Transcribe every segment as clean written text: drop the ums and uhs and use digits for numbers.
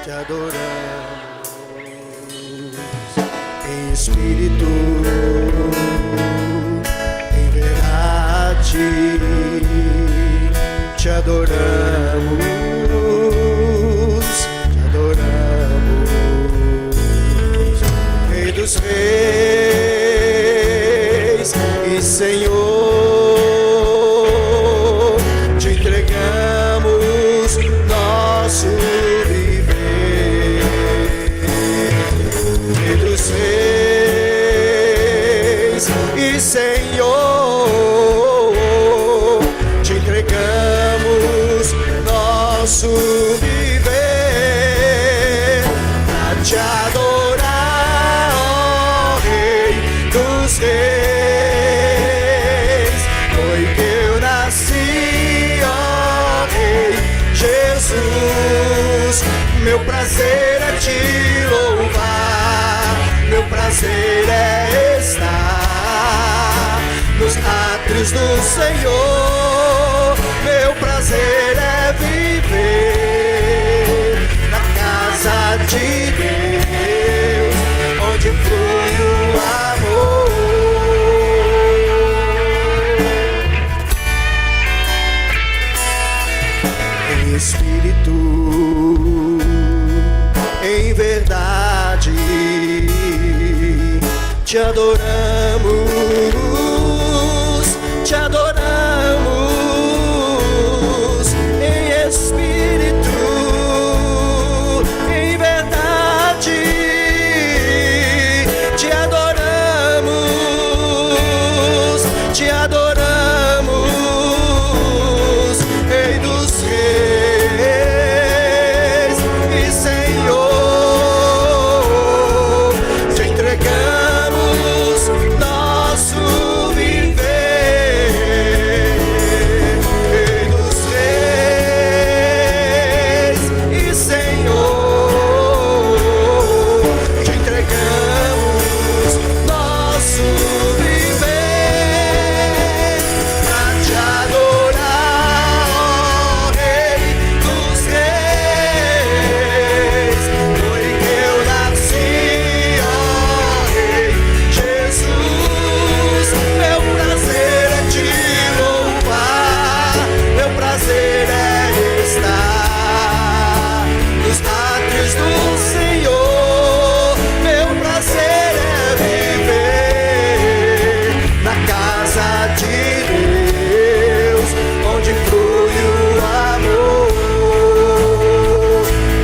te adoramos em espírito, em verdade, te adoramos, te adoramos, Rei dos Reis e Senhor, te entregamos nosso viver, Rei dos Reis e Senhor, te entregamos nosso viver, pra te adorar, ó Rei dos Reis. Foi que eu nasci, ó Rei Jesus. Meu prazer é te louvar, meu prazer é estar nos átrios do Senhor. Meu prazer é viver na casa de Deus, onde flui o amor. Em espírito, em verdade, te adoramos, te adoramos, em espírito, em verdade, te adoramos, te adoramos, Rei dos Reis e Senhor, te entregamos nosso viver, Rei dos Reis e Senhor, te entregamos nosso viver, pra te adorar, ó Rei dos Reis. Foi que eu nasci, ó Rei Jesus. Meu prazer é te louvar, meu prazer é estar nos átrios do Senhor. Meu prazer é viver na casa de Deus, onde flui o amor,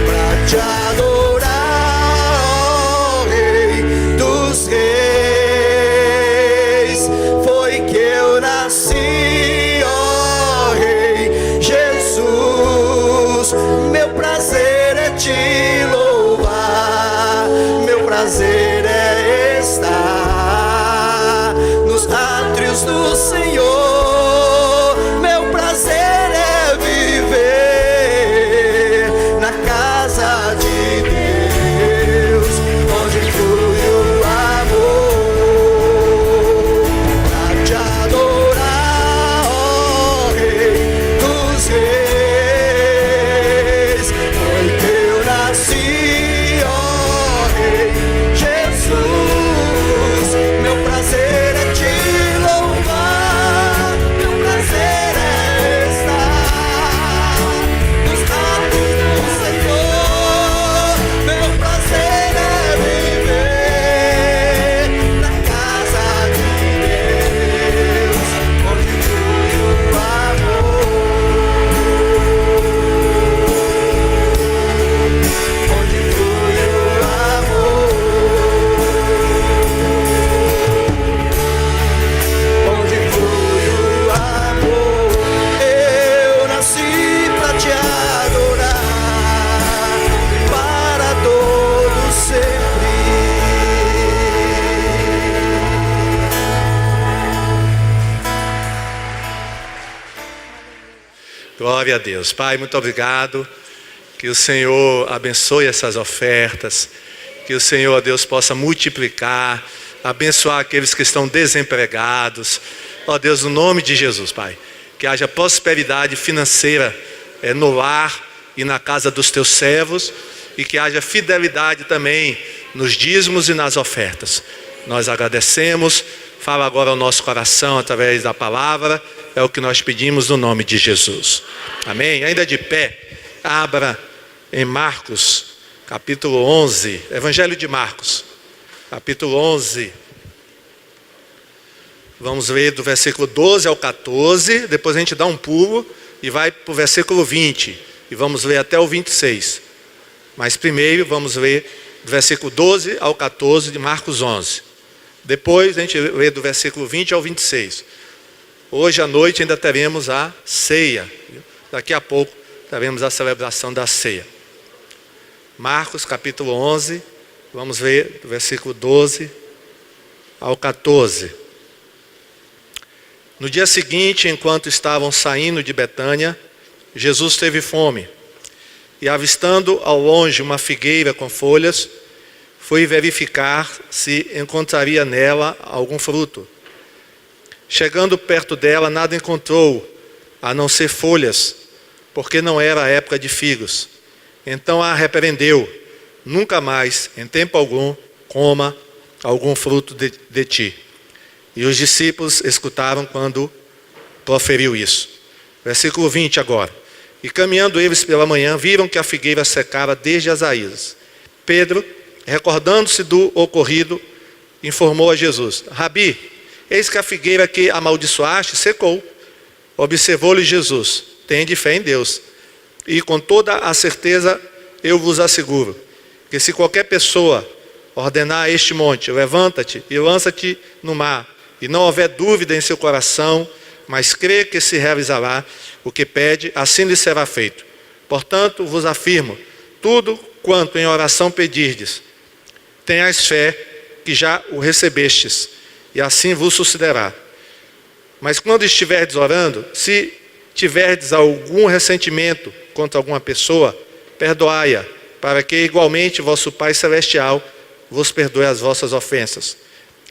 pra te adorar, ó Rei dos Reis. Foi que eu nasci, ó Rei Jesus. Meu prazer é te louvar, meu prazer é estar nos átrios do Senhor. Meu prazer é viver na casa de Deus, onde flui o amor, pra te adorar, ó Rei dos Reis. Foi que eu nasci, ó Rei Jesus. Meu prazer é te louvar, meu prazer é estar nos atos do Senhor. Meu prazer é viver na casa de Deus, onde flui o amor, onde flui o amor, onde flui o amor. Eu nasci pra te adorar para todo sempre. Glória a Deus. Pai, muito obrigado. Que o Senhor abençoe essas ofertas. Que o Senhor, ó Deus, possa multiplicar, abençoar aqueles que estão desempregados. Ó Deus, no nome de Jesus, Pai. Que haja prosperidade financeira no lar e na casa dos teus servos. e que haja fidelidade também nos dízimos e nas ofertas. Nós agradecemos, fala agora ao nosso coração através da palavra, é o que nós pedimos no nome de Jesus. Amém? Ainda de pé, abra em Marcos, capítulo 11, Evangelho de Marcos, capítulo 11. Vamos ler do versículo 12 ao 14, depois a gente dá um pulo e vai para o versículo 20, e vamos ler até o 26. Mas primeiro vamos ler do versículo 12 ao 14 de Marcos 11. Depois a gente lê do versículo 20 ao 26. Hoje à noite ainda teremos a ceia. Daqui a pouco teremos a celebração da ceia. Marcos capítulo 11, vamos ver do versículo 12 ao 14. No dia seguinte, enquanto estavam saindo de Betânia, Jesus teve fome. E avistando ao longe uma figueira com folhas, foi verificar se encontraria nela algum fruto. Chegando perto dela, nada encontrou, a não ser folhas, porque não era a época de figos. Então a repreendeu: nunca mais, em tempo algum, coma algum fruto de ti. E os discípulos escutaram quando proferiu isso. Versículo 20 agora. E caminhando eles pela manhã, viram que a figueira secava desde as raízes. Pedro, recordando-se do ocorrido, informou a Jesus: Rabi, eis que a figueira que amaldiçoaste secou. Observou-lhe Jesus: tende fé em Deus. E com toda a certeza eu vos asseguro, que se qualquer pessoa ordenar a este monte: levanta-te e lança-te no mar, e não houver dúvida em seu coração, mas crê que se realizará o que pede, assim lhe será feito. Portanto, vos afirmo, tudo quanto em oração pedirdes, tenhais fé que já o recebestes, e assim vos sucederá. Mas quando estiverdes orando, se tiverdes algum ressentimento contra alguma pessoa, perdoai-a, para que igualmente vosso Pai Celestial vos perdoe as vossas ofensas.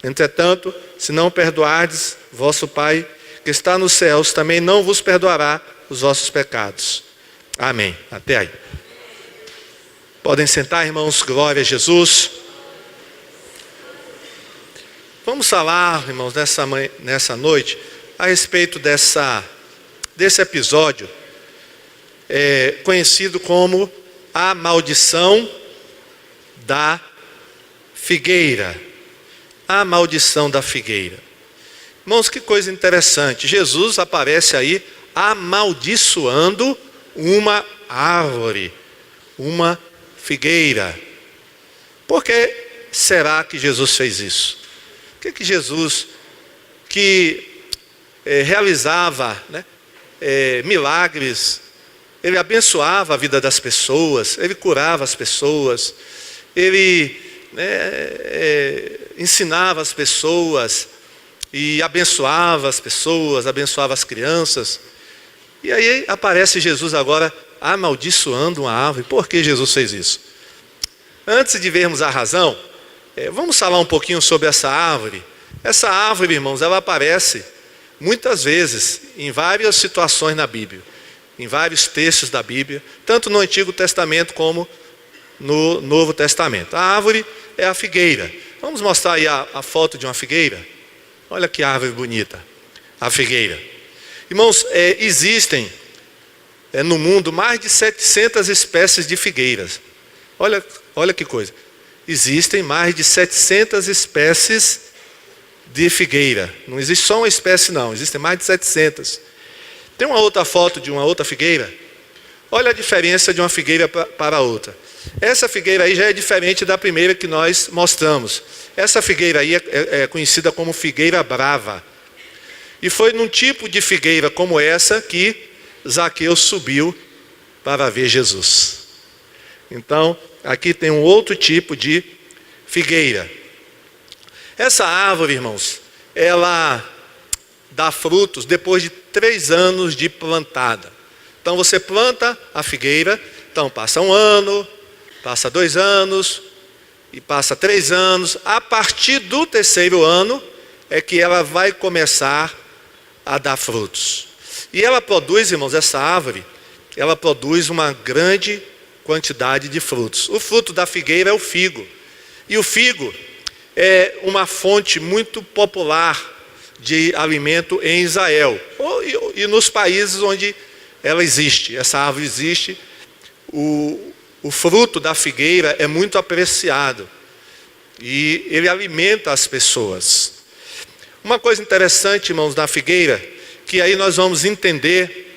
Entretanto, se não perdoardes, vosso Pai que está nos céus também não vos perdoará os vossos pecados. Amém. Até aí. Podem sentar, irmãos. Glória a Jesus. Vamos falar, irmãos, nessa noite, a respeito desse episódio, conhecido como a maldição da figueira. A maldição da figueira. Irmãos, que coisa interessante. Jesus aparece aí amaldiçoando uma árvore, uma figueira. Por que será que Jesus fez isso? Por que Jesus, que realizava milagres, ele abençoava a vida das pessoas, ele curava as pessoas, ele ensinava as pessoas e abençoava as pessoas, abençoava as crianças. E aí aparece Jesus agora amaldiçoando uma árvore. Por que Jesus fez isso? Antes de vermos a razão, vamos falar um pouquinho sobre essa árvore. Essa árvore, irmãos, ela aparece muitas vezes em várias situações na Bíblia, em vários textos da Bíblia, tanto no Antigo Testamento como no Novo Testamento. A árvore é a figueira. Vamos mostrar aí a foto de uma figueira? Olha que árvore bonita, a figueira. Irmãos, existem no mundo mais de 700 espécies de figueiras. Olha que coisa. Existem mais de 700 espécies de figueira. Não existe só uma espécie não, existem mais de 700. Tem uma outra foto de uma outra figueira. Olha a diferença de uma figueira para a outra. Essa figueira aí já é diferente da primeira que nós mostramos. Essa figueira aí é conhecida como figueira brava. E foi num tipo de figueira como essa que Zaqueu subiu para ver Jesus. Então, aqui tem um outro tipo de figueira. Essa árvore, irmãos, ela dá frutos depois de 3 anos de plantada. Então você planta a figueira, então passa 1 ano, passa 2 anos, e passa 3 anos. A partir do 3º ano é que ela vai começar a dar frutos. E ela produz, irmãos, essa árvore, ela produz uma grande quantidade de frutos. O fruto da figueira é o figo. E o figo é uma fonte muito popular de alimento em Israel e nos países onde ela existe, essa árvore existe. O fruto da figueira é muito apreciado e ele alimenta as pessoas. Uma coisa interessante, irmãos, da figueira, que aí nós vamos entender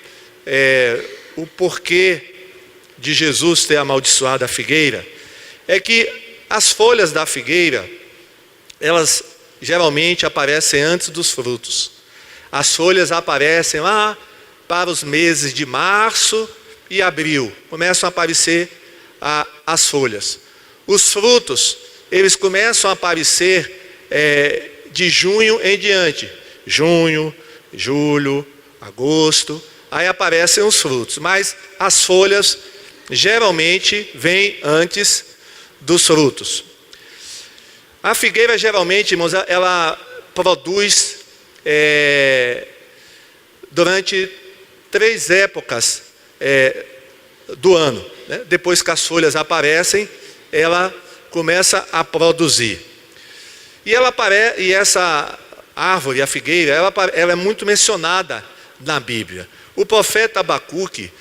o porquê de Jesus ter amaldiçoado a figueira, é que as folhas da figueira, elas geralmente aparecem antes dos frutos. As folhas aparecem lá para os meses de março e abril. Começam a aparecer as folhas. Os frutos, eles começam a aparecer de junho em diante. Junho, julho, agosto, aí aparecem os frutos. Mas as folhas geralmente vêm antes dos frutos. A figueira geralmente, irmãos, ela produz durante 3 épocas do ano, né? Depois que as folhas aparecem, ela começa a produzir. E essa árvore, a figueira, ela é muito mencionada na Bíblia. O profeta Abacuque,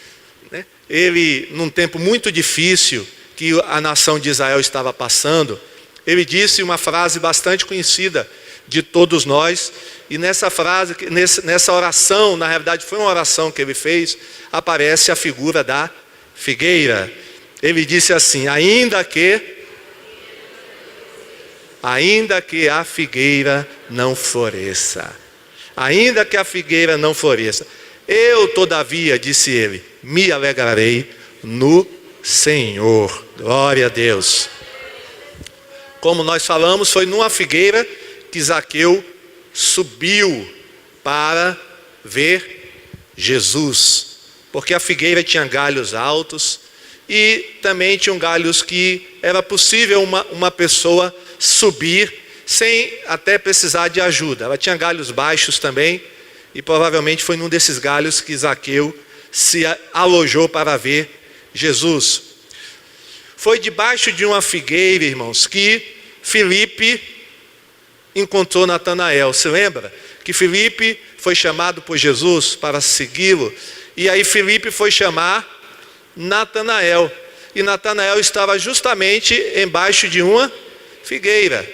né, ele, num tempo muito difícil que a nação de Israel estava passando, ele disse uma frase bastante conhecida de todos nós, e nessa frase, nessa oração, na realidade foi uma oração que ele fez, aparece a figura da figueira. Ele disse assim: ainda que a figueira não floresça, ainda que a figueira não floresça, eu todavia, disse ele, me alegrarei no Senhor. Glória a Deus. Como nós falamos, foi numa figueira que Zaqueu subiu para ver Jesus, porque a figueira tinha galhos altos e também tinham galhos que era possível uma pessoa subir sem até precisar de ajuda. Ela tinha galhos baixos também e provavelmente foi num desses galhos que Zaqueu se alojou para ver Jesus. Foi debaixo de uma figueira, irmãos, que Filipe encontrou Natanael. Se lembra? Que Filipe foi chamado por Jesus para segui-lo. E aí Filipe foi chamar Natanael. E Natanael estava justamente embaixo de uma figueira.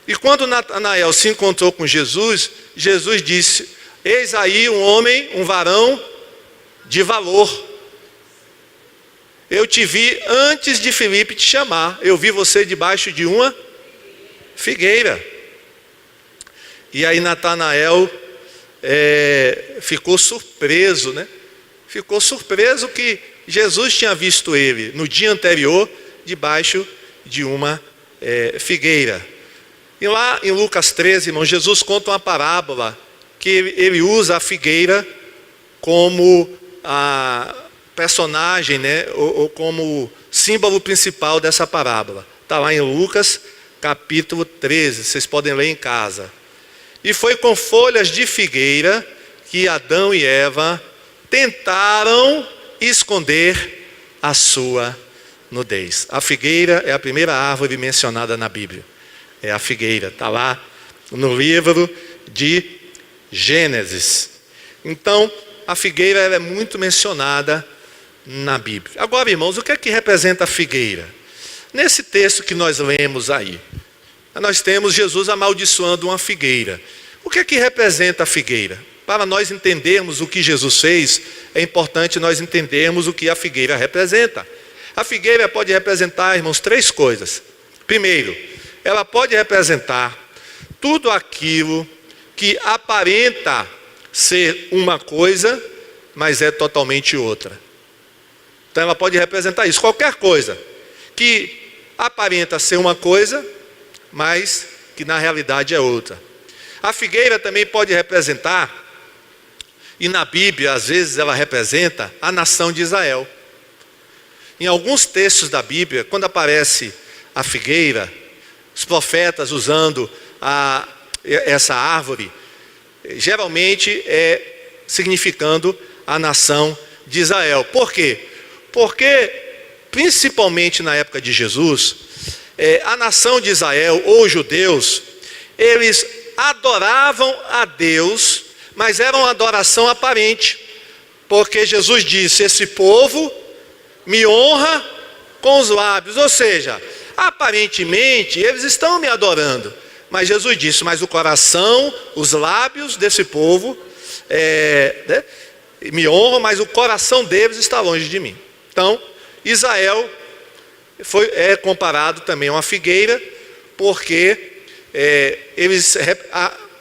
E quando Natanael se encontrou com Jesus, Jesus disse: eis aí um homem, um varão de valor. Eu te vi antes de Filipe te chamar. Eu vi você debaixo de uma figueira. E aí Natanael ficou surpreso, né? Ficou surpreso que Jesus tinha visto ele no dia anterior debaixo de uma figueira. E lá em Lucas 13, irmão, Jesus conta uma parábola que ele usa a figueira como a personagem, né, ou como símbolo principal dessa parábola. Está lá em Lucas capítulo 13, vocês podem ler em casa. E foi com folhas de figueira que Adão e Eva tentaram esconder a sua nudez. A figueira é a primeira árvore mencionada na Bíblia. É a figueira, está lá no livro de Gênesis. Então, a figueira ela é muito mencionada na Bíblia. Agora, irmãos, o que é que representa a figueira? Nesse texto que nós lemos aí, nós temos Jesus amaldiçoando uma figueira. O que é que representa a figueira? Para nós entendermos o que Jesus fez, é importante nós entendermos o que a figueira representa. A figueira pode representar, irmãos, 3 coisas. Primeiro, ela pode representar tudo aquilo que aparenta ser uma coisa, mas é totalmente outra. Então ela pode representar isso, qualquer coisa que aparenta ser uma coisa, mas que na realidade é outra. A figueira também pode representar, e na Bíblia às vezes ela representa a nação de Israel. Em alguns textos da Bíblia, quando aparece a figueira, os profetas usando essa árvore, geralmente significando a nação de Israel. Por quê? Porque principalmente na época de Jesus, a nação de Israel, ou os judeus, eles adoravam a Deus, mas era uma adoração aparente, porque Jesus disse: esse povo me honra com os lábios, ou seja, aparentemente eles estão me adorando, mas Jesus disse: mas o coração, os lábios desse povo me honram, mas o coração deles está longe de mim. Então, Israel é comparado também a uma figueira, porque eles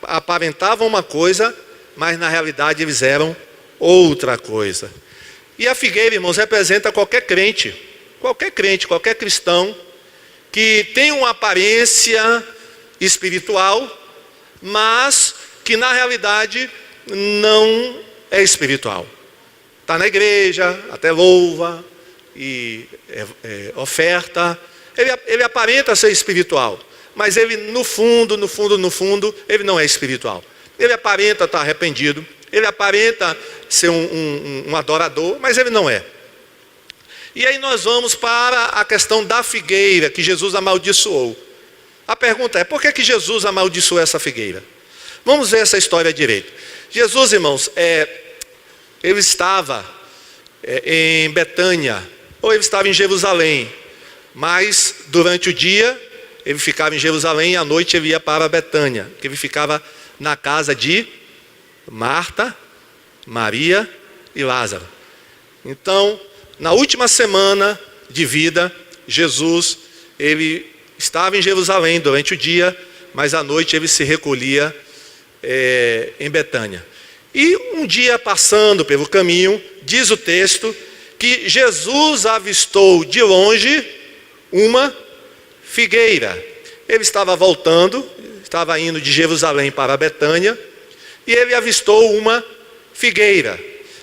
aparentavam uma coisa, mas na realidade eles eram outra coisa. E a figueira, irmãos, representa qualquer crente, qualquer cristão que tem uma aparência espiritual, mas que na realidade não é espiritual. Está na igreja, até louva e oferta, ele aparenta ser espiritual, mas ele no fundo, ele não é espiritual. Ele aparenta estar arrependido, ele aparenta ser um adorador, mas ele não é. E aí nós vamos para a questão da figueira que Jesus amaldiçoou. A pergunta é: por que Jesus amaldiçoou essa figueira? Vamos ver essa história direito. Jesus, irmãos, ele estava em Betânia, ou ele estava em Jerusalém, mas durante o dia ele ficava em Jerusalém e à noite ele ia para Betânia, que ele ficava na casa de Marta, Maria e Lázaro. Então, na última semana de vida, Jesus, ele estava em Jerusalém durante o dia, mas à noite ele se recolhia em Betânia. E um dia passando pelo caminho, diz o texto, que Jesus avistou de longe uma figueira. Ele estava voltando, estava indo de Jerusalém para Betânia, e ele avistou uma figueira.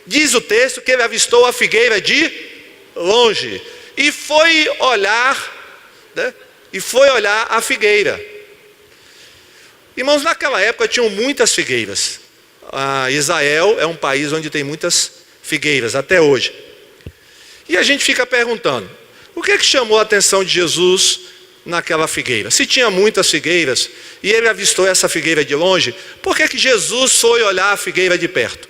Diz o texto que ele avistou a figueira de longe, e foi olhar, a figueira. Irmãos, naquela época tinham muitas figueiras. Israel é um país onde tem muitas figueiras, até hoje. E a gente fica perguntando, o que chamou a atenção de Jesus naquela figueira? Se tinha muitas figueiras, e ele avistou essa figueira de longe, por que Jesus foi olhar a figueira de perto?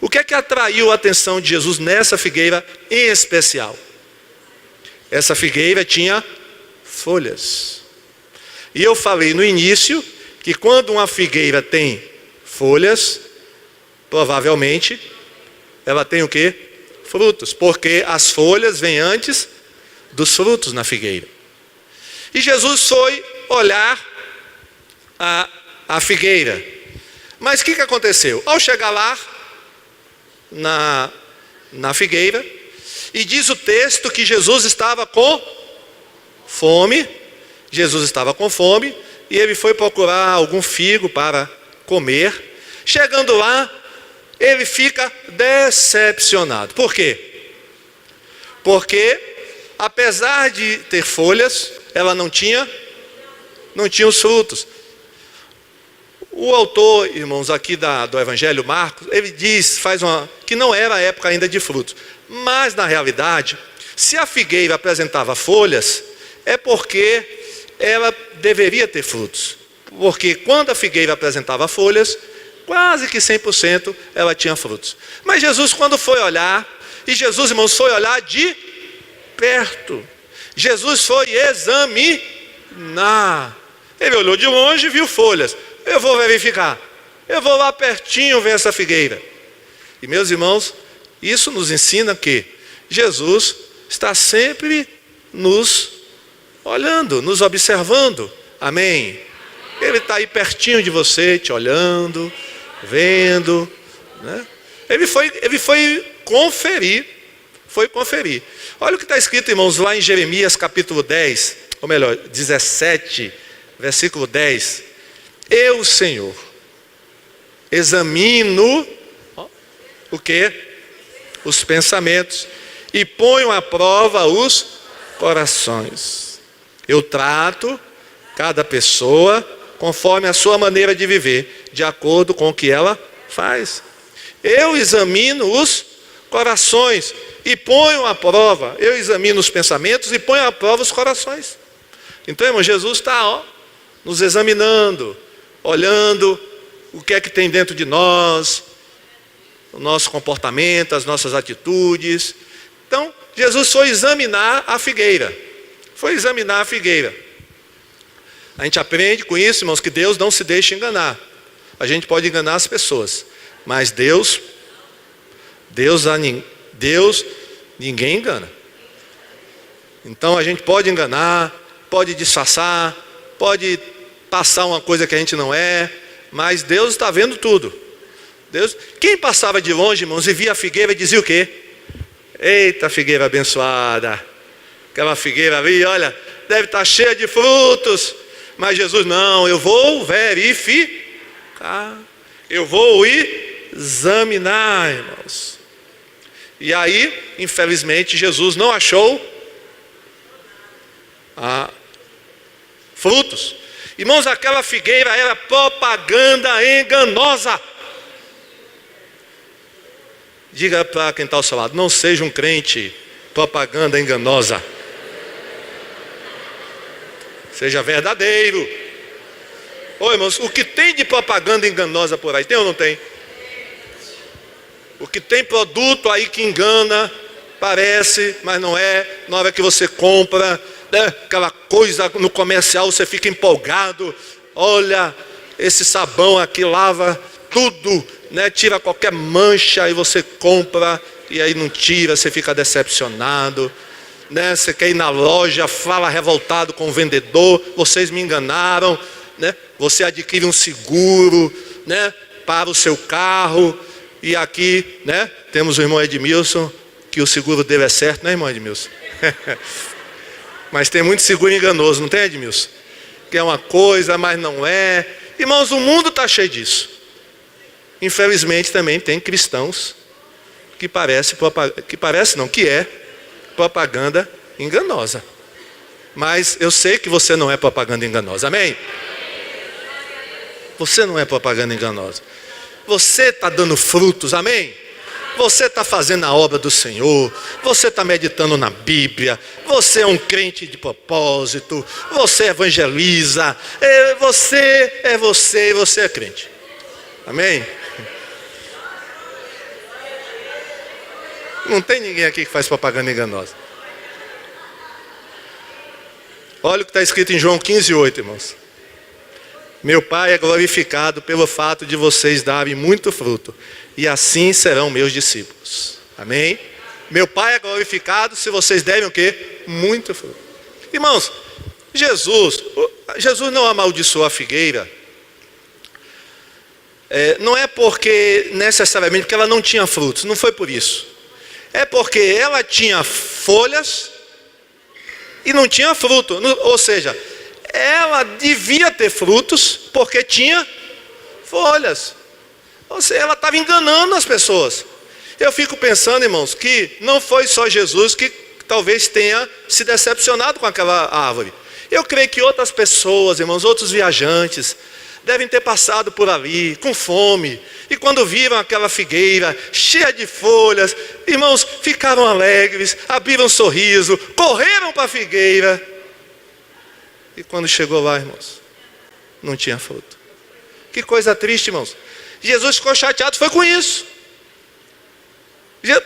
O que atraiu a atenção de Jesus nessa figueira em especial? Essa figueira tinha folhas. E eu falei no início que quando uma figueira tem folhas, provavelmente ela tem o quê? Frutos, porque as folhas vêm antes dos frutos na figueira. E Jesus foi olhar a figueira. Mas o que aconteceu? Ao chegar lá na figueira, e diz o texto que Jesus estava com fome. Jesus estava com fome e ele foi procurar algum figo para comer. Chegando lá, ele fica decepcionado. Por quê? Porque apesar de ter folhas, ela não tinha os frutos. O autor, irmãos, aqui do Evangelho Marcos, ele diz, que não era a época ainda de frutos. Mas na realidade, se a figueira apresentava folhas, é porque ela deveria ter frutos. Porque quando a figueira apresentava folhas, quase que 100% ela tinha frutos. Mas Jesus, quando foi olhar, e Jesus, irmãos, foi olhar de perto. Jesus foi examinar. Ele olhou de longe e viu folhas. Eu vou verificar. Eu vou lá pertinho ver essa figueira. E meus irmãos, isso nos ensina que Jesus está sempre nos olhando, nos observando. Amém? Ele está aí pertinho de você, te olhando, vendo, né? Ele foi conferir. Olha o que está escrito, irmãos, lá em Jeremias capítulo 10, ou melhor, 17, versículo 10. Eu, Senhor, examino o quê? Os pensamentos, e ponho à prova os corações. Eu trato cada pessoa conforme a sua maneira de viver, de acordo com o que ela faz. Eu examino os corações e ponham à prova. Eu examino os pensamentos e ponho à prova os corações. Então, irmão, Jesus está nos examinando, olhando o que é que tem dentro de nós, o nosso comportamento, as nossas atitudes. Então, Jesus foi examinar a figueira. Foi examinar a figueira. A gente aprende com isso, irmãos, que Deus não se deixa enganar. A gente pode enganar as pessoas, mas Deus ninguém engana. Então a gente pode enganar, pode disfarçar, pode passar uma coisa que a gente não é, mas Deus está vendo tudo. Quem passava de longe, irmãos, e via a figueira, dizia o quê? Eita, figueira abençoada, aquela figueira ali, olha, deve estar cheia de frutos. Mas Jesus, não, eu vou verificar, eu vou examinar, irmãos. E aí, infelizmente, Jesus não achou frutos. Irmãos, aquela figueira era propaganda enganosa. Diga para quem está ao seu lado, não seja um crente propaganda enganosa. Seja verdadeiro. Ô irmãos, o que tem de propaganda enganosa por aí? Tem ou não tem? O que tem produto aí que engana, parece, mas não é. Na hora que você compra, né, aquela coisa no comercial, você fica empolgado. Olha, esse sabão aqui lava tudo, né, tira qualquer mancha, e você compra, e aí não tira, você fica decepcionado. Né, você quer ir na loja, fala revoltado com o vendedor, vocês me enganaram, né? Você adquire um seguro, né, para o seu carro, e aqui, né, temos o irmão Edmilson, que o seguro dele é certo, né, irmão Edmilson? Mas tem muito seguro enganoso, não tem, Edmilson? Que é uma coisa, mas não é. Irmãos, o mundo está cheio disso. Infelizmente também tem cristãos que é propaganda enganosa. Mas eu sei que você não é propaganda enganosa, amém? Você não é propaganda enganosa. Você está dando frutos, amém? Você está fazendo a obra do Senhor. Você está meditando na Bíblia. Você é um crente de propósito. Você evangeliza. Você é crente, amém? Não tem ninguém aqui que faz propaganda enganosa. Olha o que está escrito em João 15:8, irmãos. Meu Pai é glorificado pelo fato de vocês darem muito fruto, e assim serão meus discípulos. Amém? Meu Pai é glorificado se vocês derem o quê? Muito fruto. Irmãos, Jesus não amaldiçoou a figueira. Não é porque necessariamente porque ela não tinha frutos, não foi por isso. É porque ela tinha folhas e não tinha fruto. Ou seja, ela devia ter frutos porque tinha folhas. Ou seja, ela estava enganando as pessoas. Eu fico pensando, irmãos, que não foi só Jesus que talvez tenha se decepcionado com aquela árvore. Eu creio que outras pessoas, irmãos, outros viajantes, devem ter passado por ali com fome, e quando viram aquela figueira cheia de folhas, irmãos, ficaram alegres, abriram um sorriso, correram para a figueira, e quando chegou lá, irmãos, não tinha fruto. Que coisa triste, irmãos. Jesus ficou chateado, foi com isso.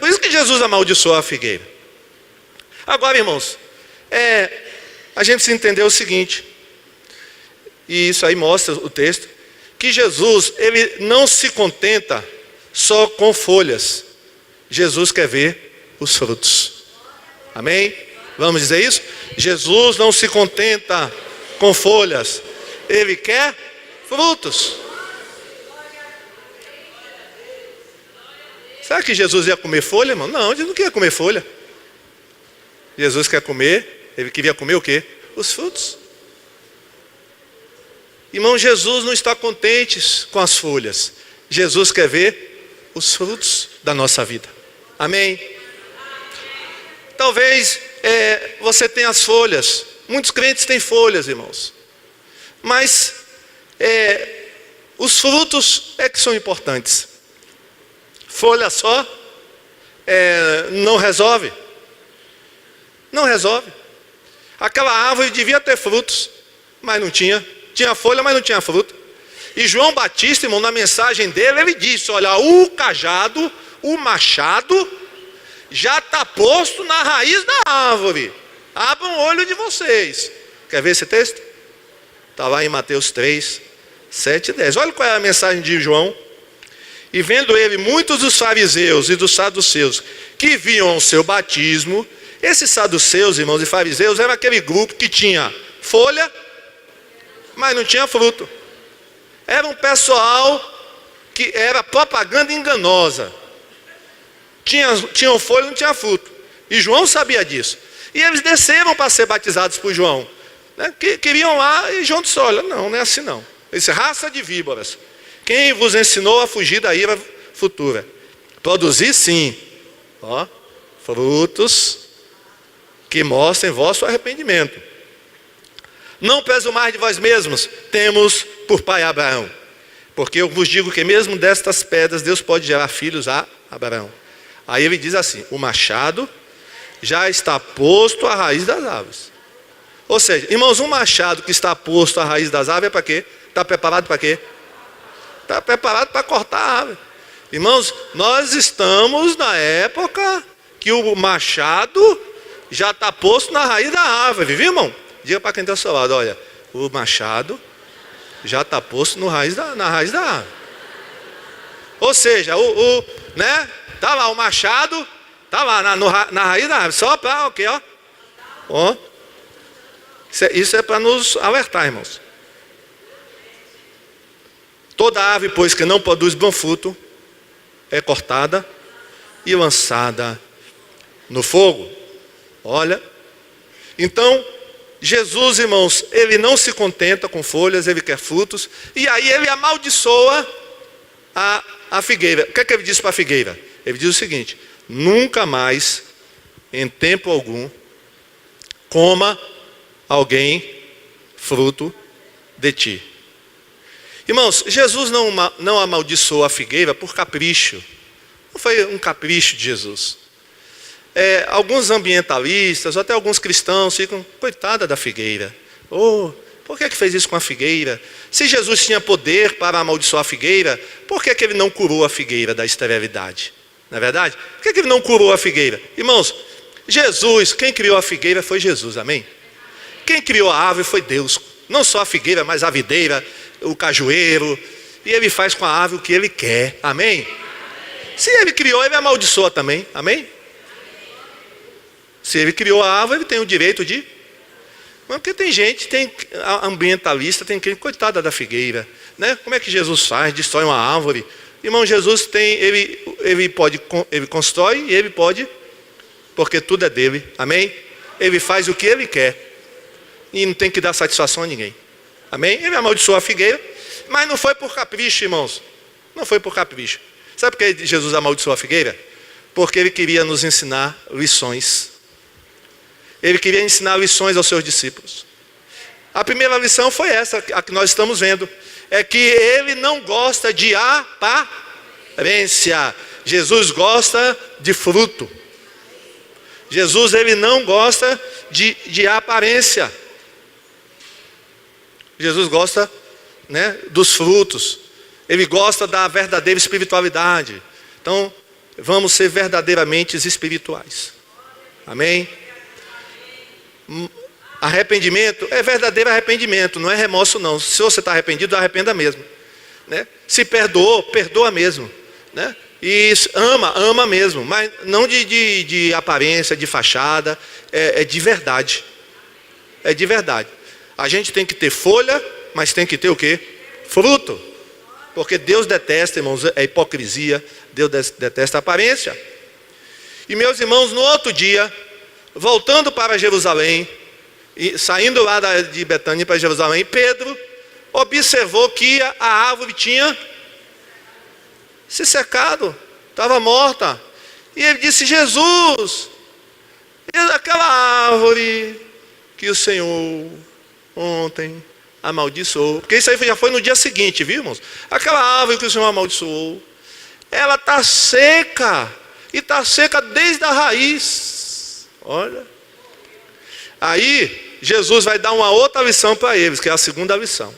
Por isso que Jesus amaldiçoou a figueira. Agora, irmãos, a gente precisa entender o seguinte, e isso aí mostra o texto, que Jesus, ele não se contenta só com folhas. Jesus quer ver os frutos. Amém? Vamos dizer isso? Jesus não se contenta com folhas. Ele quer frutos. Será que Jesus ia comer folha, irmão? Não, ele não queria comer folha. Jesus ele queria comer o quê? Os frutos. Irmão, Jesus não está contente com as folhas. Jesus quer ver os frutos da nossa vida. Amém? Talvez você tenha as folhas. Muitos crentes têm folhas, irmãos. Mas os frutos é que são importantes. Folha só não resolve. Não resolve. Aquela árvore devia ter frutos, mas não tinha. Tinha folha, mas não tinha fruto. E João Batista, irmão, na mensagem dele, ele disse: olha, o cajado, o machado, já está posto na raiz da árvore. Abram o olho de vocês. Quer ver esse texto? Está lá em Mateus 3, 7 e 10. Olha qual é a mensagem de João. E vendo ele muitos dos fariseus e dos saduceus que viam o seu batismo. Esses saduceus, irmãos, e fariseus, era aquele grupo que tinha folha, mas não tinha fruto. Era um pessoal que era propaganda enganosa. Tinham folha e não tinha fruto. E João sabia disso. E eles desceram para ser batizados por João. Né? Queriam lá, e João disse: olha, não é assim não. Ele disse: raça de víboras, quem vos ensinou a fugir da ira futura? Produzir sim, frutos que mostrem vosso arrependimento. Não presumais de vós mesmos, temos por pai Abraão. Porque eu vos digo que mesmo destas pedras Deus pode gerar filhos a Abraão. Aí ele diz assim: o machado já está posto à raiz das árvores. Ou seja, irmãos, um machado que está posto à raiz das árvores é para quê? Está preparado para quê? Está preparado para cortar a árvore. Irmãos, nós estamos na época que o machado já está posto na raiz da árvore, viu, irmão? Diga para quem está ao seu lado: olha, o machado já está posto na raiz da árvore. Ou seja, né? Tá lá o machado, tá lá na raiz da árvore, só para o quê, ó? Isso é para nos alertar, irmãos. Toda árvore, pois, que não produz bom fruto, é cortada e lançada no fogo. Olha, então, Jesus, irmãos, ele não se contenta com folhas, ele quer frutos. E aí ele amaldiçoa a figueira. O que é que ele diz para a figueira? Ele diz o seguinte: nunca mais, em tempo algum, coma alguém fruto de ti. Irmãos, Jesus não amaldiçoou a figueira por capricho. Não foi um capricho de Jesus. Alguns ambientalistas, ou até alguns cristãos, ficam: coitada da figueira. Por que fez isso com a figueira? Se Jesus tinha poder para amaldiçoar a figueira, por que ele não curou a figueira da esterilidade? Não é verdade? Por que ele não curou a figueira? Irmãos, Jesus, quem criou a figueira foi Jesus, amém? Quem criou a árvore foi Deus. Não só a figueira, mas a videira, o cajueiro. E ele faz com a árvore o que ele quer, amém? Se ele criou, ele amaldiçoa também, amém? Se ele criou a árvore, ele tem o direito de... Porque tem gente, tem ambientalista, tem quem, coitada da figueira, né? Como é que Jesus faz? Destrói uma árvore. Irmão, Jesus tem, ele constrói e ele pode, porque tudo é dele, amém? Ele faz o que ele quer e não tem que dar satisfação a ninguém, amém? Ele amaldiçoou a figueira, mas não foi por capricho, irmãos. Não foi por capricho. Sabe por que Jesus amaldiçoou a figueira? Porque ele queria nos ensinar lições. Ele queria ensinar lições aos seus discípulos. A primeira lição foi essa, a que nós estamos vendo. É que ele não gosta de aparência. Jesus gosta de fruto. Jesus, ele não gosta de aparência. Jesus gosta, né, dos frutos. Ele gosta da verdadeira espiritualidade. Então, vamos ser verdadeiramente espirituais. Amém? Arrependimento é verdadeiro arrependimento, não é remorso não. Se você está arrependido, arrependa mesmo, né? Se perdoou, perdoa mesmo, né? E ama mesmo, mas não de aparência, de fachada, é de verdade. É de verdade. A gente tem que ter folha, mas tem que ter o quê? Fruto. Porque Deus detesta, irmãos, a hipocrisia, Deus detesta a aparência. E meus irmãos, no outro dia, voltando para Jerusalém, e saindo lá de Betânia para Jerusalém, Pedro observou que a árvore tinha se secado, estava morta. E ele disse: Jesus, aquela árvore que o Senhor ontem amaldiçoou, porque isso aí já foi no dia seguinte, viu, irmãos? Aquela árvore que o Senhor amaldiçoou, ela está seca. e está seca desde a raiz. Olha. Aí Jesus vai dar uma outra lição para eles, que é a segunda lição.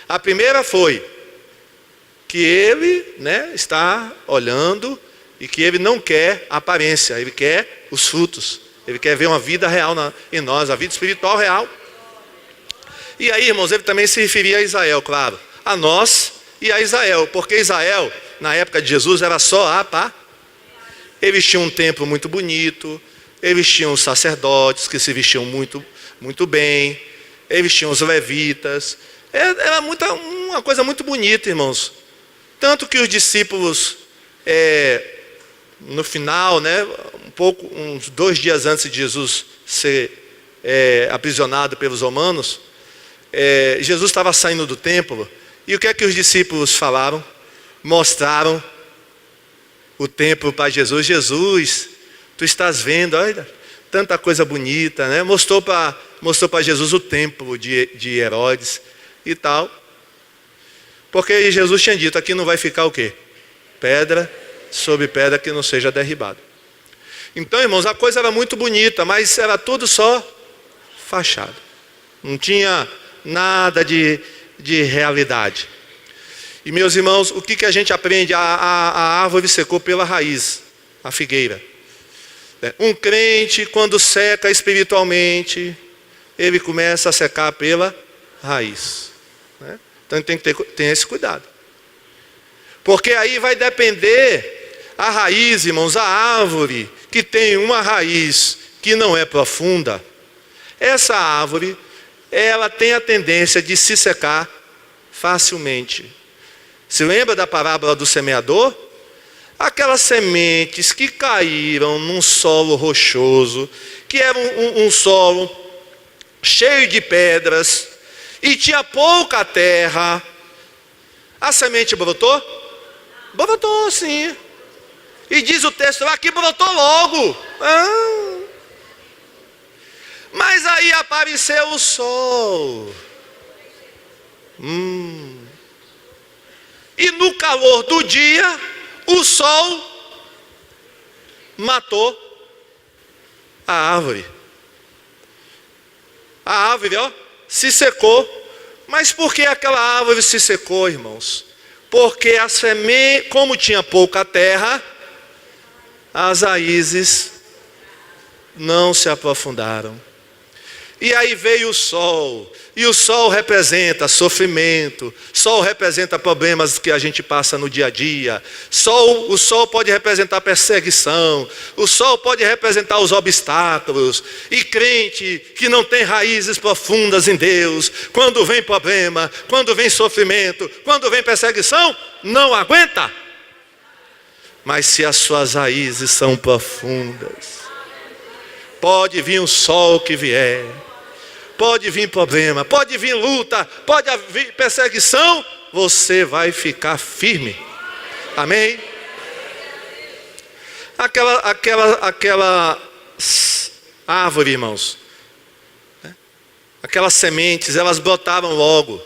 A primeira foi que ele, está olhando e que ele não quer aparência, ele quer os frutos. Ele quer ver uma vida real em nós, a vida espiritual real. E aí, irmãos, ele também se referia a Israel, claro. A nós e a Israel. Porque Israel, na época de Jesus, era só eles tinham um templo muito bonito. Eles tinham os sacerdotes que se vestiam muito, muito bem. Eles tinham os levitas. Era uma coisa muito bonita, irmãos. Tanto que os discípulos, no final, uns 2 dias antes de Jesus ser aprisionado pelos romanos, Jesus estava saindo do templo. E o que é que os discípulos falaram? Mostraram o templo para Jesus. Jesus, tu estás vendo, olha, tanta coisa bonita, Mostrou para Jesus o templo de Herodes e tal. Porque Jesus tinha dito, aqui não vai ficar o quê? Pedra sobre pedra que não seja derribado. Então, irmãos, a coisa era muito bonita, mas era tudo só fachada. Não tinha nada de realidade. E, meus irmãos, o que a gente aprende? A árvore secou pela raiz, a figueira. Um crente, quando seca espiritualmente, ele começa a secar pela raiz. Então tem que ter esse cuidado. Porque aí vai depender a raiz, irmãos, a árvore que tem uma raiz que não é profunda. Essa árvore, ela tem a tendência de se secar facilmente. Se lembra da parábola do semeador? Aquelas sementes que caíram num solo rochoso, que era um solo cheio de pedras, e tinha pouca terra. A semente brotou? Brotou, sim. E diz o texto lá que brotou logo. Mas aí apareceu o sol. E no calor do dia, o sol matou a árvore. A árvore, se secou. Mas por que aquela árvore se secou, irmãos? Porque a semente, como tinha pouca terra, as raízes não se aprofundaram. E aí veio o sol, e o sol representa sofrimento, sol representa problemas que a gente passa no dia a dia, o sol pode representar perseguição, o sol pode representar os obstáculos, e crente que não tem raízes profundas em Deus, quando vem problema, quando vem sofrimento, quando vem perseguição, não aguenta. Mas se as suas raízes são profundas, pode vir o sol que vier, pode vir problema, pode vir luta, pode vir perseguição, você vai ficar firme. Amém? Aquela árvore, irmãos, aquelas sementes, elas brotaram logo.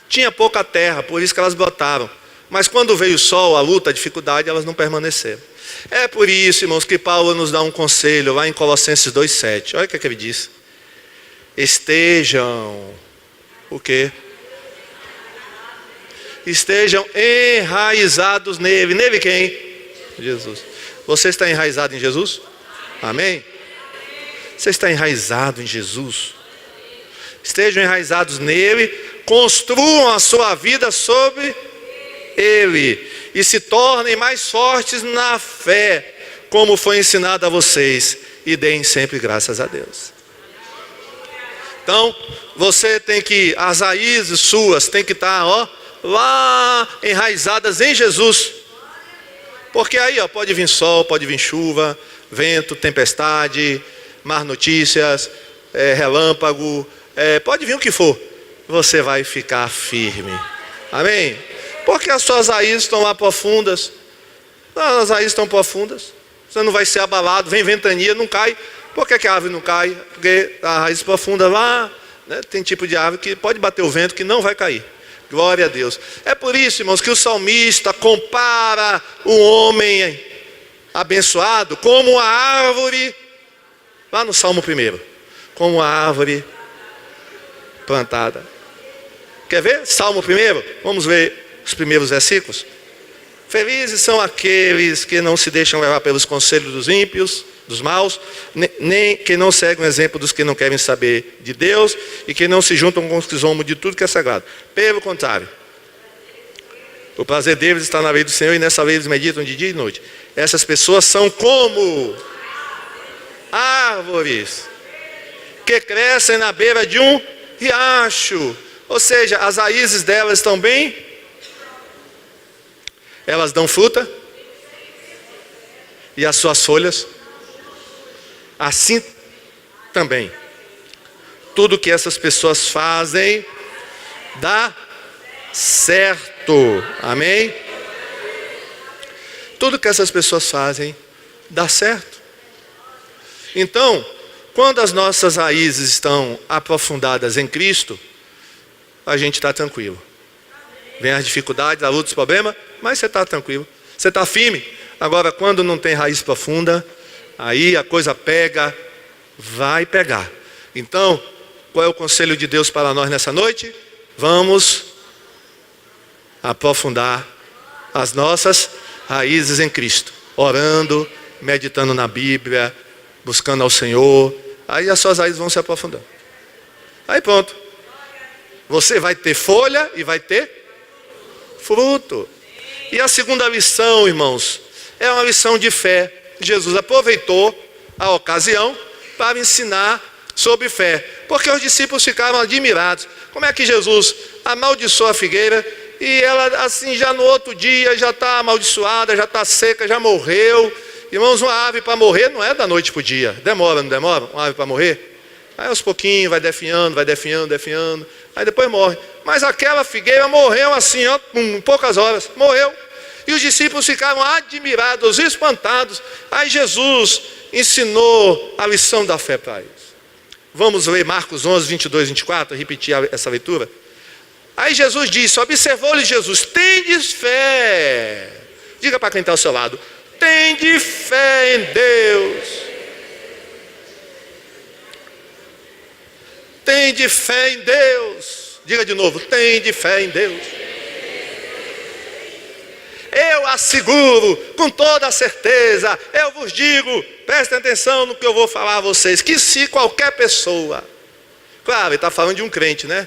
Tinha pouca terra, por isso que elas brotaram. Mas quando veio o sol, a luta, a dificuldade, elas não permaneceram. É por isso, irmãos, que Paulo nos dá um conselho lá em Colossenses 2,7. Olha o que ele diz. Estejam, o quê? Estejam enraizados nele. Nele quem? Jesus. Você está enraizado em Jesus? Amém? Você está enraizado em Jesus? Estejam enraizados nele, construam a sua vida sobre ele e se tornem mais fortes na fé, como foi ensinado a vocês, e deem sempre graças a Deus. Então, você tem que, as raízes suas tem que estar, lá enraizadas em Jesus. Porque aí, pode vir sol, pode vir chuva, vento, tempestade, más notícias, relâmpago, pode vir o que for, você vai ficar firme. Amém? Porque as suas raízes estão lá profundas. As raízes estão profundas. Você não vai ser abalado, vem ventania, não cai. Por que a árvore não cai? Porque a raiz profunda lá, tem tipo de árvore que pode bater o vento que não vai cair. Glória a Deus. É por isso, irmãos, que o salmista compara o homem abençoado como a árvore, lá no Salmo 1, como a árvore plantada. Quer ver? Salmo 1, vamos ver os primeiros versículos. Felizes são aqueles que não se deixam levar pelos conselhos dos ímpios, dos maus, nem que não seguem o exemplo dos que não querem saber de Deus e que não se juntam com os que zombam de tudo que é sagrado. Pelo contrário, o prazer deles está na lei do Senhor e nessa lei eles meditam de dia e de noite. Essas pessoas são como árvores que crescem na beira de um riacho. Ou seja, as raízes delas estão bem, elas dão fruta, e as suas folhas, assim também. Tudo que essas pessoas fazem, dá certo, amém? Tudo que essas pessoas fazem, dá certo. Então, quando as nossas raízes estão aprofundadas em Cristo, a gente está tranquilo. Vem as dificuldades, a luta, os problemas, mas você está tranquilo, você está firme. Agora, quando não tem raiz profunda, aí a coisa pega, vai pegar. Então, qual é o conselho de Deus para nós nessa noite? Vamos aprofundar as nossas raízes em Cristo, orando, meditando na Bíblia, buscando ao Senhor. Aí as suas raízes vão se aprofundando. Aí pronto. Você vai ter folha e vai ter fruto. E a segunda lição, irmãos, é uma lição de fé. Jesus aproveitou a ocasião para ensinar sobre fé, porque os discípulos ficaram admirados. Como é que Jesus amaldiçoou a figueira e ela assim já no outro dia já está amaldiçoada, já está seca, já morreu? Irmãos, uma árvore para morrer não é da noite para o dia. Demora, não demora? Uma árvore para morrer? Aí aos pouquinhos vai definhando, definhando. Aí depois morre. Mas aquela figueira morreu assim, ó, em poucas horas. Morreu. E os discípulos ficaram admirados, espantados. Aí Jesus ensinou a lição da fé para eles. Vamos ler Marcos 11, 22, 24, repetir essa leitura. Aí Jesus disse, observou-lhe Jesus, tendes fé. Diga para quem está ao seu lado, tende fé em Deus. Tende fé em Deus. Diga de novo, tende fé em Deus. Eu asseguro com toda certeza, eu vos digo, prestem atenção no que eu vou falar a vocês, que se qualquer pessoa, claro, ele está falando de um crente, né?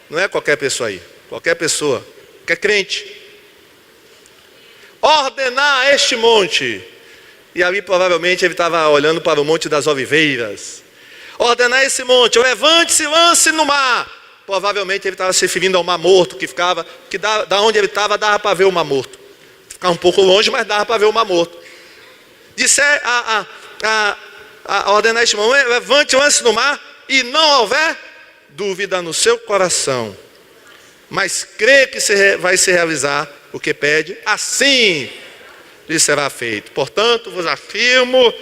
Não é qualquer pessoa aí, qualquer pessoa, qualquer crente, ordenar este monte, e ali provavelmente ele estava olhando para o Monte das Oliveiras, ordenar esse monte, levante-se, lance no mar. Provavelmente ele estava se referindo ao Mar Morto, que da onde ele estava dava para ver o Mar Morto. Ficava um pouco longe, mas dava para ver o Mar Morto. Disser a ordenar este monte, levante, lance no mar, e não houver dúvida no seu coração, mas crê que vai se realizar o que pede, assim lhe será feito. Portanto, vos afirmo,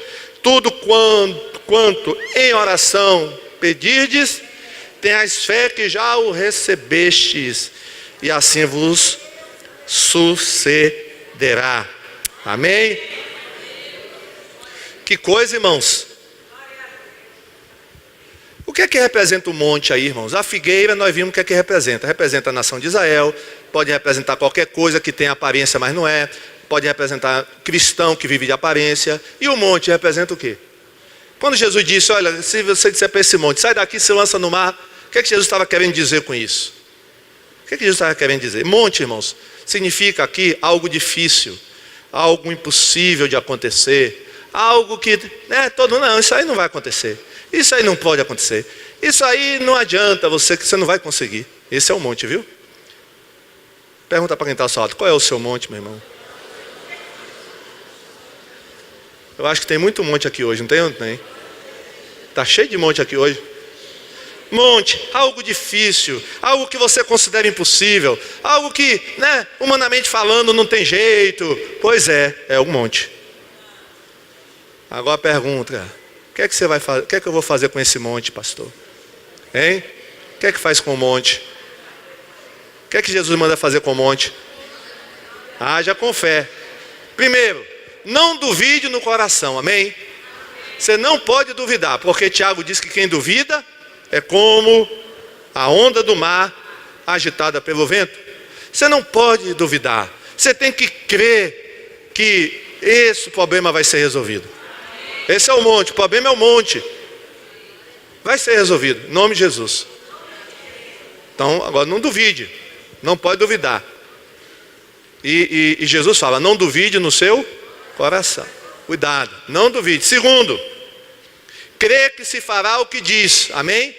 tudo quanto em oração pedirdes, tenhais fé que já o recebestes, e assim vos sucederá. Amém? Que coisa, irmãos. O que é que representa o monte aí, irmãos? A figueira, nós vimos o que é que representa. Representa a nação de Israel, pode representar qualquer coisa que tem aparência, mas não é. Pode representar cristão que vive de aparência. E o monte representa o quê? Quando Jesus disse, olha, se você disser para esse monte, sai daqui e se lança no mar, o que é que Jesus estava querendo dizer com isso? O que é que Jesus estava querendo dizer? Monte, irmãos, significa aqui algo difícil, algo impossível de acontecer, algo que, não, isso aí não vai acontecer, isso aí não pode acontecer, isso aí não adianta, que você não vai conseguir. Esse é o monte, viu? Pergunta para quem está ao seu lado, qual é o seu monte, meu irmão? Eu acho que tem muito monte aqui hoje, não tem? Não tem? Está cheio de monte aqui hoje. Monte, algo difícil, algo que você considera impossível, algo que, humanamente falando, não tem jeito. Pois é um monte. Agora pergunta, o que é que você vai fazer? O que é que eu vou fazer com esse monte, pastor? Hein? O que é que faz com o monte? O que é que Jesus manda fazer com o monte? Haja com fé. Primeiro, não duvide no coração, amém? Você não pode duvidar, porque Tiago diz que quem duvida é como a onda do mar agitada pelo vento. Você não pode duvidar, você tem que crer que esse problema vai ser resolvido. Esse é o monte, o problema é o monte. Vai ser resolvido, em nome de Jesus. Então, agora não duvide, não pode duvidar. E Jesus fala, não duvide no seu coração. Cuidado, não duvide. Segundo, crê que se fará o que diz, amém?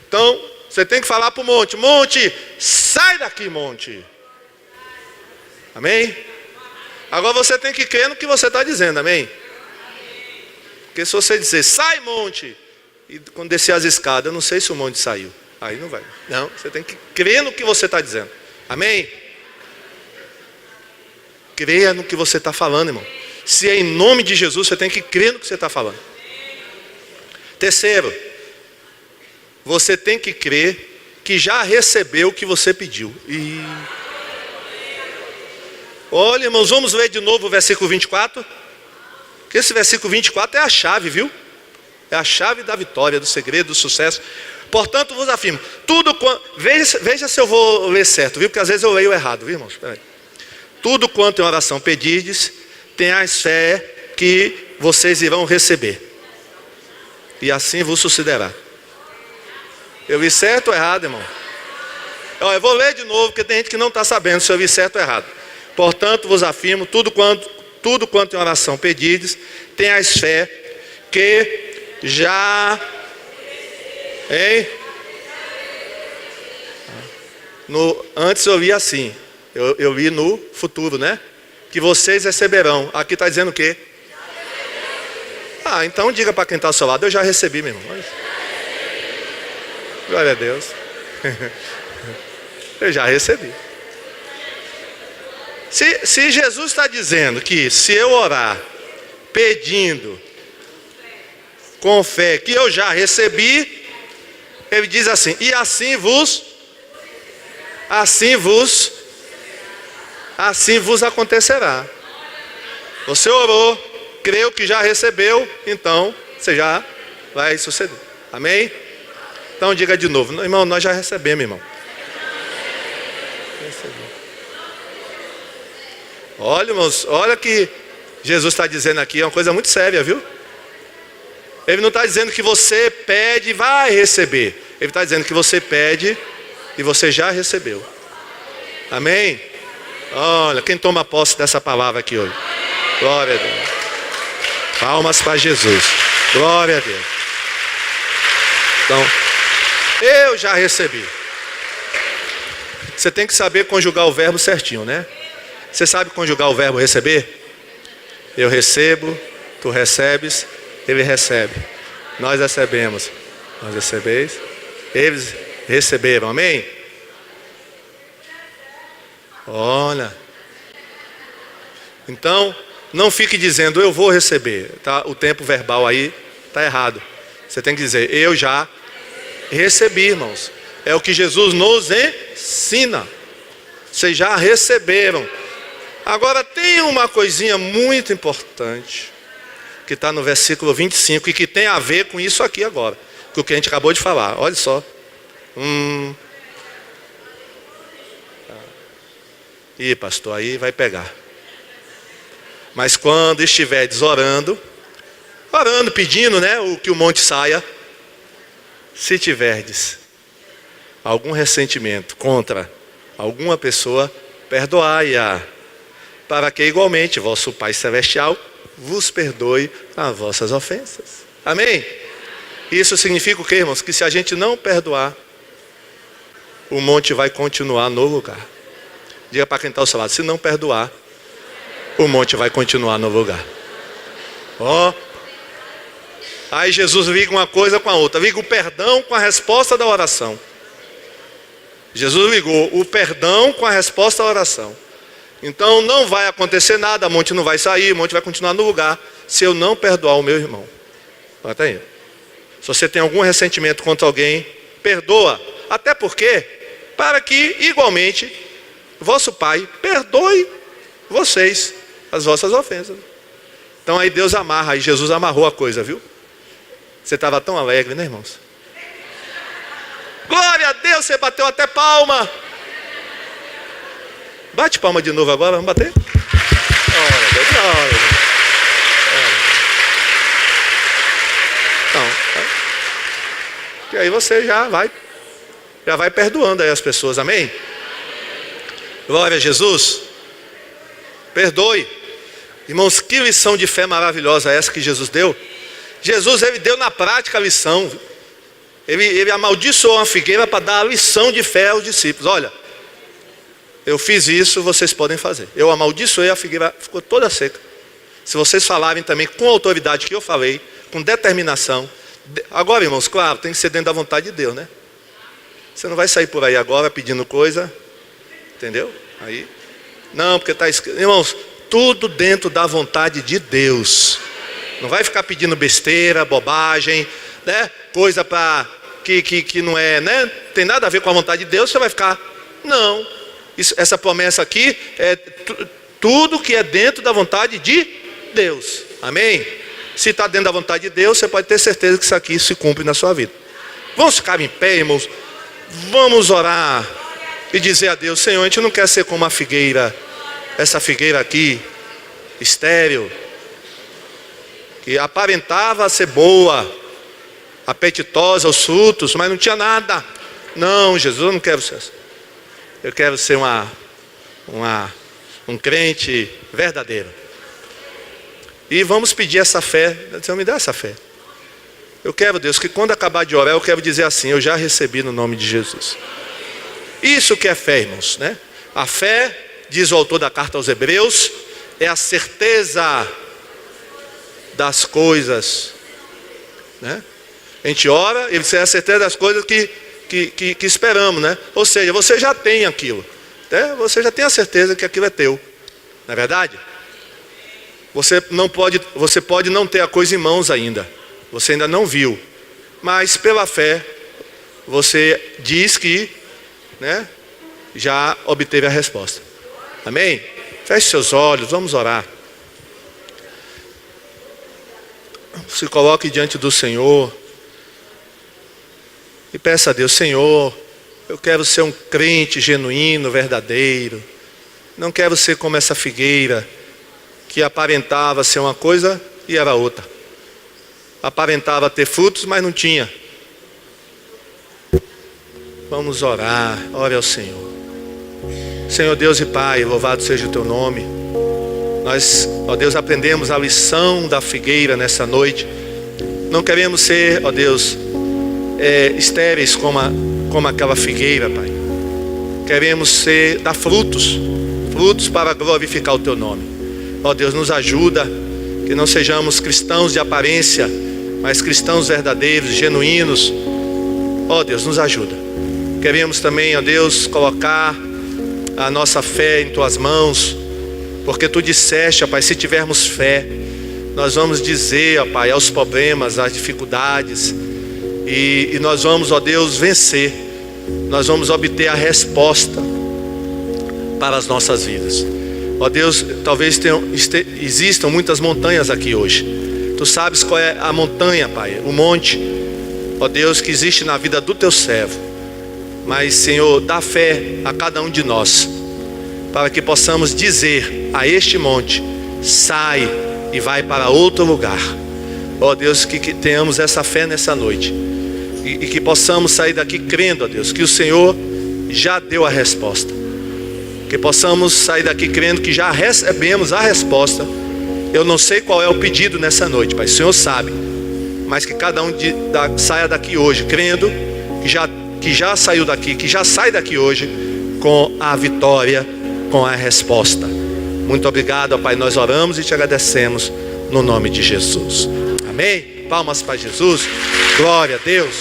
Então, você tem que falar para o monte, monte, sai daqui, monte. Amém? Agora você tem que crer no que você está dizendo, amém? Porque se você dizer, sai monte, e quando descer as escadas, eu não sei se o monte saiu. Aí não vai. Não, você tem que crer no que você está dizendo. Amém? Creia no que você está falando, irmão. Se é em nome de Jesus, você tem que crer no que você está falando. Terceiro, você tem que crer que já recebeu o que você pediu. Olha, irmãos, vamos ler de novo o versículo 24. Porque esse versículo 24 é a chave, viu? É a chave da vitória, do segredo, do sucesso. Portanto, vos afirmo, veja se eu vou ler certo, viu? Porque às vezes eu leio errado, viu, irmãos? Tudo quanto em oração pedirdes, tenhais fé que vocês irão receber. E assim vos sucederá. Eu li certo ou errado, irmão? Eu vou ler de novo, porque tem gente que não está sabendo se eu li certo ou errado. Portanto, vos afirmo, tudo quanto em oração pedirdes, tenhais fé que já... Hein? Antes eu li assim, eu li no futuro, né? Que vocês receberão. Aqui está dizendo o quê? Então diga para quem está ao seu lado, eu já recebi, meu irmão. Glória a Deus. Eu já recebi. Se Jesus está dizendo que se eu orar pedindo com fé que eu já recebi, ele diz assim, e assim vos acontecerá. Você orou, creu que já recebeu, então você já vai suceder. Amém? Então diga de novo, irmão, nós já recebemos, irmão. Olha, irmãos, olha que Jesus está dizendo aqui, é uma coisa muito séria, viu? Ele não está dizendo que você pede e vai receber. Ele está dizendo que você pede e você já recebeu. Amém? Olha, quem toma posse dessa palavra aqui hoje? Glória a Deus. Palmas para Jesus. Glória a Deus. Então, eu já recebi. Você tem que saber conjugar o verbo certinho, né? Você sabe conjugar o verbo receber? Eu recebo, tu recebes, ele recebe. Nós recebemos. Nós recebeis. Eles receberam. Amém? Olha. Então, não fique dizendo eu vou receber. Tá? O tempo verbal aí está errado. Você tem que dizer eu já recebi, irmãos. É o que Jesus nos ensina. Vocês já receberam. Agora tem uma coisinha muito importante que está no versículo 25 e que tem a ver com isso aqui agora, com o que a gente acabou de falar. Olha só. Ih, pastor, aí vai pegar. Mas quando estiverdes orando, pedindo, né, que o monte saia, se tiverdes algum ressentimento contra alguma pessoa, perdoai-a, para que igualmente vosso Pai Celestial vos perdoe as vossas ofensas. Amém? Isso significa o quê, irmãos? Que se a gente não perdoar, o monte vai continuar no lugar. Diga para quem está ao seu lado, se não perdoar, o monte vai continuar no lugar. Aí Jesus liga uma coisa com a outra. Liga o perdão com a resposta da oração. Jesus ligou o perdão com a resposta à oração. Então não vai acontecer nada, o monte não vai sair, o monte vai continuar no lugar, se eu não perdoar o meu irmão. Até aí. Se você tem algum ressentimento contra alguém, perdoa. Até porque, para que igualmente vosso Pai perdoe vocês. as vossas ofensas. Então aí Deus amarra, aí Jesus amarrou a coisa, viu? Você estava tão alegre, né, irmãos? Glória a Deus, você bateu até palma. Bate palma de novo agora, vamos bater? Então, e aí você já vai perdoando aí as pessoas, amém? Glória a Jesus. Perdoe. Irmãos, que lição de fé maravilhosa é essa que Jesus deu? Jesus, ele deu na prática a lição. Ele amaldiçoou uma figueira para dar a lição de fé aos discípulos. Olha, eu fiz isso, vocês podem fazer. Eu amaldiçoei, a figueira ficou toda seca. Se vocês falarem também com a autoridade que eu falei, com determinação. Agora, irmãos, claro, tem que ser dentro da vontade de Deus, né? Você não vai sair por aí agora pedindo coisa, entendeu? Aí, não, porque está escrito. Irmãos, tudo dentro da vontade de Deus. Não vai ficar pedindo besteira, bobagem, né? Coisa para que não é, né? Tem nada a ver com a vontade de Deus, você vai ficar. Não. Essa promessa aqui é tudo que é dentro da vontade de Deus. Amém? Se está dentro da vontade de Deus, você pode ter certeza que isso aqui se cumpre na sua vida. Vamos ficar em pé, irmãos. Vamos orar e dizer a Deus: Senhor, a gente não quer ser como a figueira, essa figueira aqui, estéril, que aparentava ser boa, apetitosa os frutos, mas não tinha nada. Não, Jesus, eu não quero ser assim. Eu quero ser um crente verdadeiro. E vamos pedir essa fé. Senhor, me dá essa fé. Eu quero, Deus, que quando acabar de orar, eu quero dizer assim: eu já recebi no nome de Jesus. Isso que é fé, irmãos, né? A fé, diz o autor da carta aos Hebreus, é a certeza das coisas, né? A gente ora, e é a certeza das coisas que esperamos, né? Ou seja, você já tem aquilo, né? Você já tem a certeza que aquilo é teu, não é verdade? Você pode não ter a coisa em mãos ainda, você ainda não viu, mas pela fé você diz que, né, já obteve a resposta. Amém? Feche seus olhos, vamos orar. Se coloque diante do Senhor e peça a Deus: Senhor, eu quero ser um crente genuíno, verdadeiro. Não quero ser como essa figueira que aparentava ser uma coisa e era outra. Aparentava ter frutos, mas não tinha. Vamos orar, ore ao Senhor. Senhor Deus e Pai, louvado seja o teu nome. Nós, ó Deus, aprendemos a lição da figueira nessa noite. Não queremos ser, ó Deus, estéreis como aquela figueira, Pai. Queremos dar frutos para glorificar o teu nome. Ó Deus, nos ajuda, que não sejamos cristãos de aparência, mas cristãos verdadeiros, genuínos. Ó Deus, nos ajuda. Queremos também, ó Deus, colocar a nossa fé em tuas mãos, porque tu disseste, ó Pai, se tivermos fé, nós vamos dizer, ó Pai, aos problemas, às dificuldades, e nós vamos, ó Deus, vencer. Nós vamos obter a resposta para as nossas vidas. Ó Deus, talvez existam muitas montanhas aqui hoje. Tu sabes qual é a montanha, Pai, o monte, ó Deus, que existe na vida do teu servo. Mas, Senhor, dá fé a cada um de nós, para que possamos dizer a este monte: sai e vai para outro lugar. Ó Deus, que tenhamos essa fé nessa noite, e que possamos sair daqui crendo, ó Deus, que o Senhor já deu a resposta. Que possamos sair daqui crendo que já recebemos a resposta. Eu não sei qual é o pedido nessa noite, Pai, o Senhor sabe. Mas que cada um saia daqui hoje crendo que já saiu daqui, que já sai daqui hoje com a vitória, com a resposta. Muito obrigado, ó Pai, nós oramos e te agradecemos no nome de Jesus. Amém? Palmas para Jesus. Glória a Deus.